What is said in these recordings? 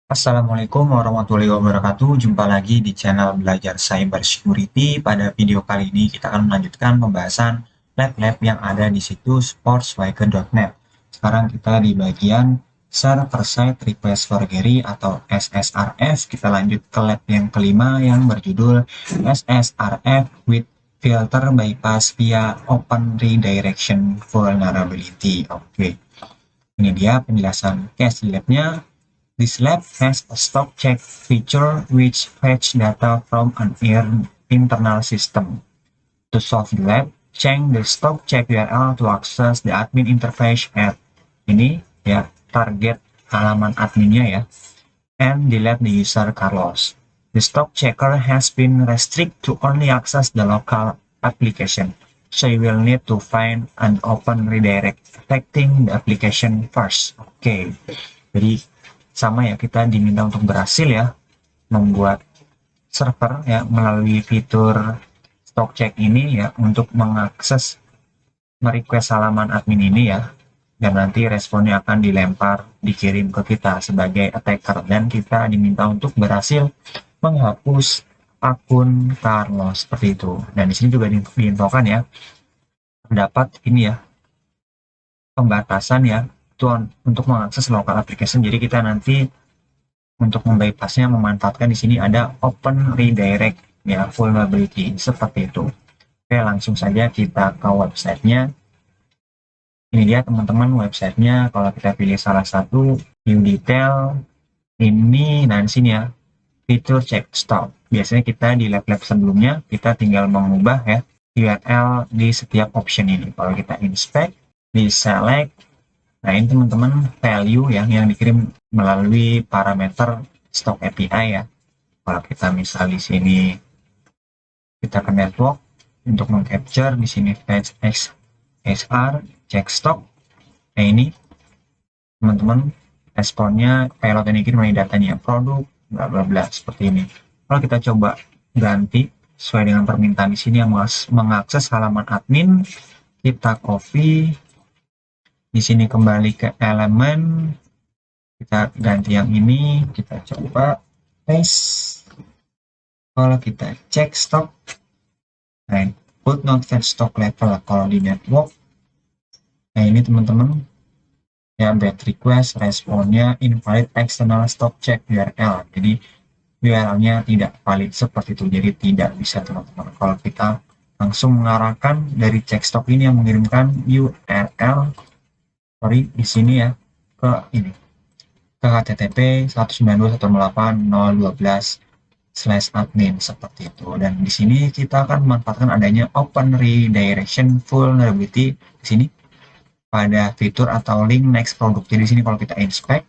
Assalamualaikum warahmatullahi wabarakatuh. Jumpa lagi di channel Belajar Cyber Security. Pada video kali ini kita akan melanjutkan pembahasan lab-lab yang ada di situs sportswiker.net. Sekarang kita di bagian Server Side Request Forgery atau SSRF. Kita lanjut ke lab yang kelima yang berjudul SSRF with Filter Bypass via Open Redirection Vulnerability. Oke, ini dia penjelasan case di labnya. This lab has a stock check feature which fetch data from an internal system. To solve the lab, change the stock check URL to access the admin interface at ini ya target halaman adminnya ya, and delete the user Carlos. The stock checker has been restricted to only access the local application, so you will need to find an open redirect affecting the application first. Oke, jadi sama ya, kita diminta untuk berhasil ya membuat server ya melalui fitur stock check ini ya untuk mengakses merequest halaman admin ini ya, dan nanti responnya akan dikirim ke kita sebagai attacker, dan kita diminta untuk berhasil menghapus akun Carlos seperti itu. Dan di sini juga diinfokan ya, terdapat ini ya pembatasan ya tuan untuk mengakses local application. Jadi kita nanti untuk membypassnya memanfaatkan di sini ada open redirect ya vulnerability seperti itu. Oke, langsung saja kita ke websitenya. Ini dia teman-teman websitenya. Kalau kita pilih salah satu view detail ini, nah di sini ya fitur check stop. Biasanya kita di lab-lab sebelumnya kita tinggal mengubah ya URL di setiap option ini. Kalau kita inspect, di select. Nah, ini teman-teman value yang dikirim melalui parameter stock API ya. Kalau kita misal di sini kita ke network untuk mengcapture di sini fetch XSR check stock. Nah, ini teman-teman responnya payload yang dikirim melalui datanya produk bla bla bla seperti ini. Kalau kita coba ganti sesuai dengan permintaan di sini yang mengakses halaman admin, kita copy. Di sini kembali ke elemen, kita ganti yang ini, kita coba paste. Kalau kita cek stock, nah put not fetch stock level kalau di network. Nah ini teman-teman ya, bad request, responnya invalid external stock check URL. Jadi URL-nya tidak valid seperti itu, jadi tidak bisa teman-teman. Kalau kita langsung mengarahkan dari check stock ini yang mengirimkan URL di sini ya ke ini ke http 192.168.012/admin seperti itu. Dan di sini kita akan memanfaatkan adanya open redirection vulnerability di sini pada fitur atau link next product. Jadi di sini kalau kita inspect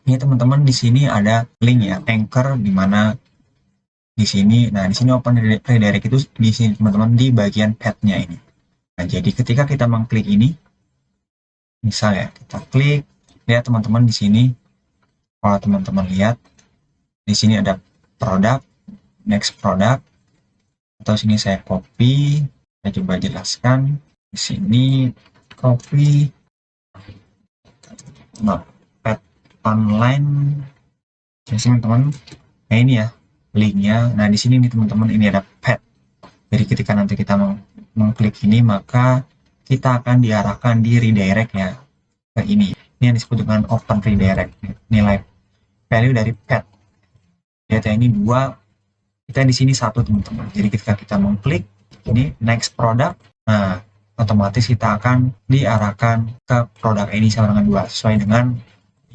ini teman-teman, di sini ada link ya anchor, di mana di sini, nah di sini open redirect itu di sini teman-teman di bagian path-nya ini. Nah jadi ketika kita mengklik ini, misal ya kita klik, lihat teman-teman di sini, kalau teman-teman lihat di sini ada produk, next product, atau sini saya copy, saya coba jelaskan di sini copy notepad online, jadi teman-teman, nah ini ya linknya. Nah di sini nih teman-teman, ini ada pad. Jadi ketika nanti kita mengklik ini, maka kita akan diarahkan di redirect ya ke ini. Ini yang disebut dengan open redirect. Nilai value dari pad data ini 2, kita di sini 1 teman-teman. Jadi ketika kita mengklik ini next product, nah otomatis kita akan diarahkan ke produk ini sama dengan 2 sesuai dengan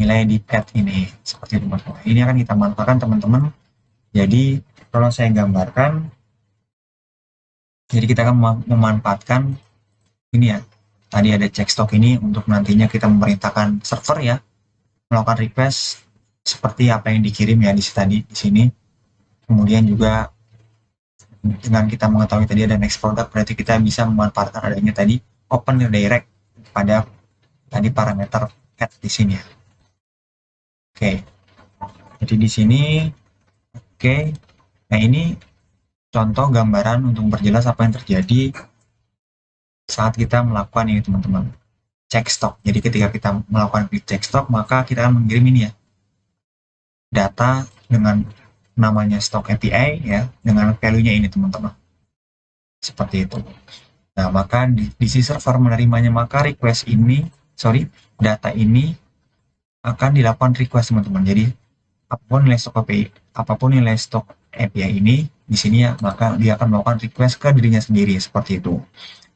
nilai di pad ini seperti itu teman-teman. Ini akan kita manfaatkan teman-teman. Jadi kalau saya gambarkan, jadi kita akan memanfaatkan ini ya, tadi ada check stock ini untuk nantinya kita memerintahkan server ya melakukan request seperti apa yang dikirim ya di sini. Kemudian juga dengan kita mengetahui tadi ada next product, berarti kita bisa memanfaatkan adanya tadi open redirect pada tadi parameter add di sini ya. Oke. Jadi di sini oke. Nah ini contoh gambaran untuk memperjelas apa yang terjadi saat kita melakukan ini teman-teman, check stock. Jadi ketika kita melakukan check stock, maka kita akan mengirim ini ya data dengan namanya stock API ya, dengan value-nya ini teman-teman. Seperti itu. Nah, maka di si server menerimanya, maka data ini akan dilakukan request teman-teman. Jadi apapun nilai stok API ini di sini ya, maka dia akan melakukan request ke dirinya sendiri seperti itu.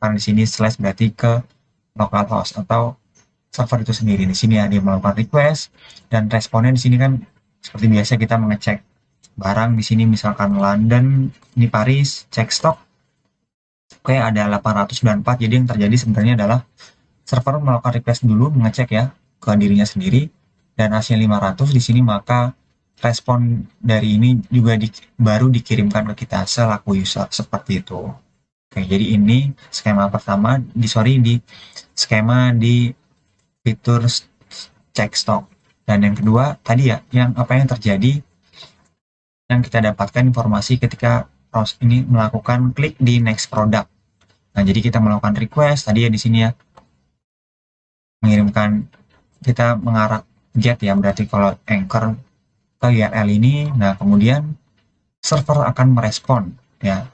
Karena di sini slash berarti ke localhost atau server itu sendiri. Di sini ya dia melakukan request dan responnya di sini kan seperti biasa kita mengecek barang di sini, misalkan London, ini Paris, cek stok. Oke, ada 894. Jadi yang terjadi sebenarnya adalah server melakukan request dulu, mengecek ya ke dirinya sendiri, dan hasil 500 di sini, maka respon dari ini juga baru dikirimkan ke kita selaku user seperti itu. Oke, jadi ini skema pertama di skema di fitur cek stok. Dan yang kedua tadi ya, yang apa yang terjadi, yang kita dapatkan informasi ketika proses ini melakukan klik di next product. Nah, jadi kita melakukan request tadi ya di sini ya, mengirimkan, kita mengarah get ya, berarti kalau anchor ke URL ini. Nah, kemudian server akan merespon ya.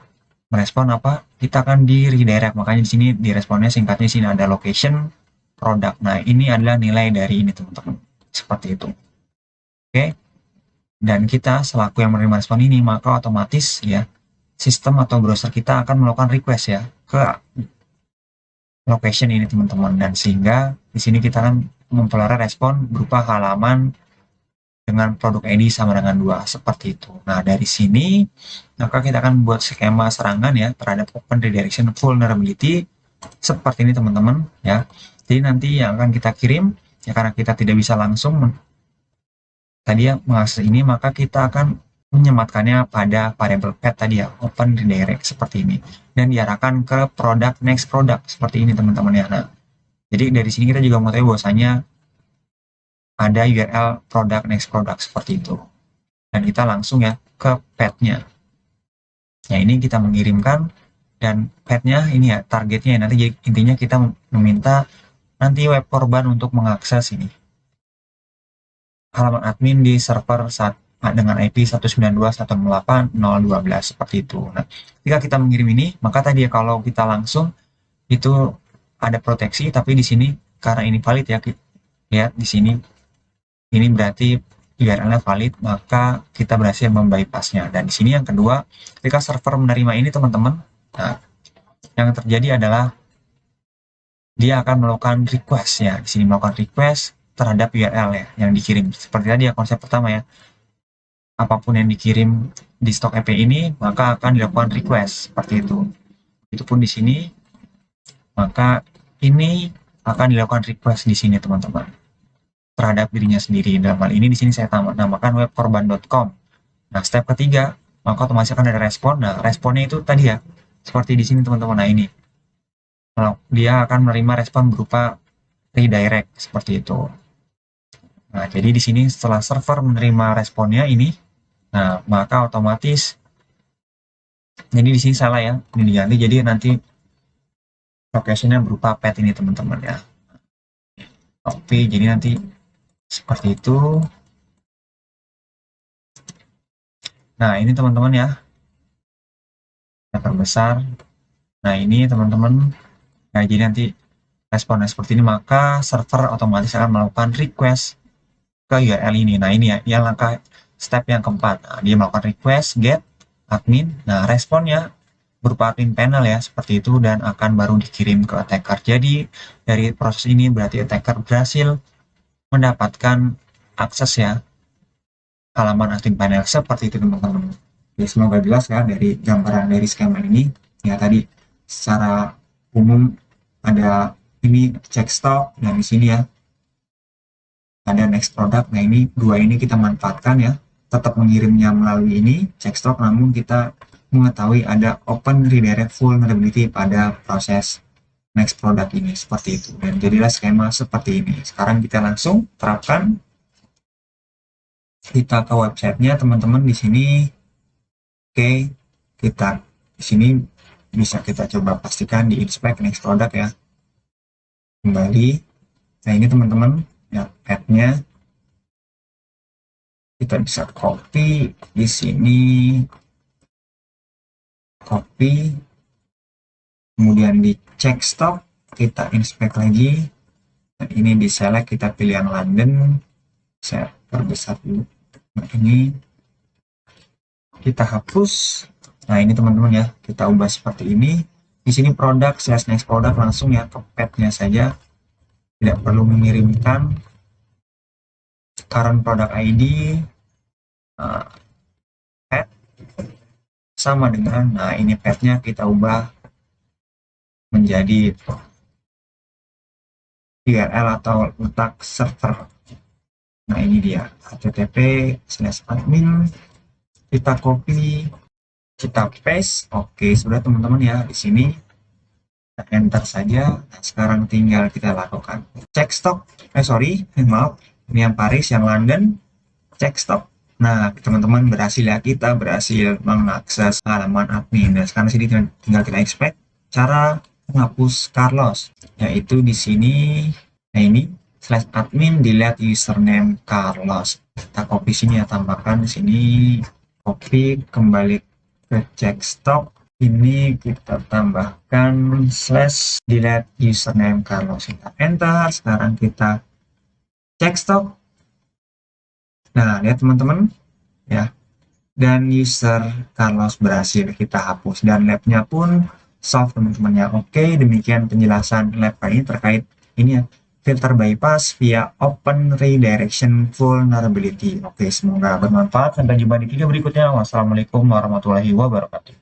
Merespon apa? Kita akan di redirect. Makanya di sini di responnya singkatnya sini ada location product. Nah, ini adalah nilai dari ini teman-teman. Seperti itu. Oke. Dan kita selaku yang menerima respon ini, maka otomatis ya sistem atau browser kita akan melakukan request ya ke location ini teman-teman, dan sehingga di sini kita akan memperoleh respon berupa halaman dengan produk ID sama dengan 2 seperti itu. Nah, dari sini maka kita akan membuat skema serangan ya terhadap Open Redirection Vulnerability seperti ini teman-teman ya. Jadi nanti yang akan kita kirim ya, karena kita tidak bisa langsung tadi ya mengakses ini, maka kita akan menyematkannya pada variable path tadi ya, Open Redirect seperti ini, dan diarahkan ke produk next product seperti ini teman-teman ya. Nah, jadi dari sini kita juga mengetahui bahwasanya ada URL product next product seperti itu, dan kita langsung ya ke path-nya. Nah, ini kita mengirimkan, dan path-nya ini ya targetnya ya, nanti jadi intinya kita meminta nanti web korban untuk mengakses ini halaman admin di server dengan IP 192.168.012 seperti itu. Nah, ketika kita mengirim ini, maka tadi ya kalau kita langsung itu ada proteksi, tapi di sini karena ini valid ya, lihat di sini ini berarti URL-nya valid, maka kita berhasil membypassnya. Dan di sini yang kedua, ketika server menerima ini teman-teman, nah, yang terjadi adalah dia akan melakukan request ya. Di sini melakukan request terhadap URL ya yang dikirim. Seperti tadi ya konsep pertama ya. Apapun yang dikirim di stok API ini, maka akan dilakukan request seperti itu. Itu pun di sini, maka ini akan dilakukan request di sini teman-teman terhadap dirinya sendiri. Dalam hal ini di sini saya namakan webkorban.com. Nah, step ketiga, maka otomatis akan ada respon. Nah, responnya itu tadi ya, seperti di sini teman-teman. Nah, ini dia akan menerima respon berupa redirect seperti itu. Nah, jadi di sini setelah server menerima responnya ini, nah maka otomatis, jadi di sini salah ya, ini diganti jadi nanti location-nya berupa path ini teman-teman ya. Oke, jadi nanti seperti itu. Nah, ini teman-teman ya, yang terbesar. Nah, ini teman-teman. Nah, jadi nanti responnya seperti ini, maka server otomatis akan melakukan request ke URL ini. Nah, ini ya, yang langkah step yang keempat. Nah, dia melakukan request get admin. Nah, responnya berupa admin panel ya, seperti itu, dan akan baru dikirim ke attacker. Jadi, dari proses ini berarti attacker berhasil mendapatkan akses ya halaman admin panel seperti itu teman-teman. Ya, semoga jelas ya dari gambaran dari skema ini. Ya, tadi secara umum ada ini cek stok, dan di sini ya ada next product. Nah, ini dua ini kita manfaatkan ya, tetap mengirimnya melalui ini cek stok, namun kita mengetahui ada open redirect vulnerability pada proses next product ini seperti itu, dan jadilah skema seperti ini. Sekarang kita langsung terapkan, kita ke websitenya teman-teman di sini. Oke, kita di sini bisa kita coba pastikan di inspect next product ya, kembali. Nah, ini teman-teman ya, path-nya Kita bisa copy di sini, copy, kemudian di check stop, kita inspect lagi, dan ini di select, kita pilih yang London, saya perbesar dulu. Nah, ini kita hapus. Nah, ini teman-teman ya, kita ubah seperti ini. Di sini produk, slash next product, langsung ya ke pad-nya saja, tidak perlu mengirimkan current product ID, pad sama dengan, nah ini pad-nya kita ubah menjadi URL atau letak server. Nah ini dia, http:/admin, kita copy, kita paste. Oke, sudah teman-teman ya, di sini kita enter saja. Nah, sekarang tinggal kita lakukan cek stok. Maaf, ini yang Paris, yang London, cek stok. Nah, teman-teman berhasil ya, kita berhasil mengakses halaman admin. Dan sekarang sini tinggal kita expect cara menghapus Carlos, yaitu di sini. Nah ini slash admin delete username Carlos. Kita copy sini ya, tambahkan di sini, copy kembali ke check stop. Ini kita tambahkan slash delete username Carlos. Kita enter. Sekarang kita check stop. Nah, lihat teman-teman ya. Dan user Carlos berhasil kita hapus dan labnya pun solve teman-teman ya. Oke, demikian penjelasan lab ini terkait ini ya, filter bypass via open redirection vulnerability. Oke, semoga bermanfaat. Sampai jumpa di video berikutnya. Wassalamualaikum warahmatullahi wabarakatuh.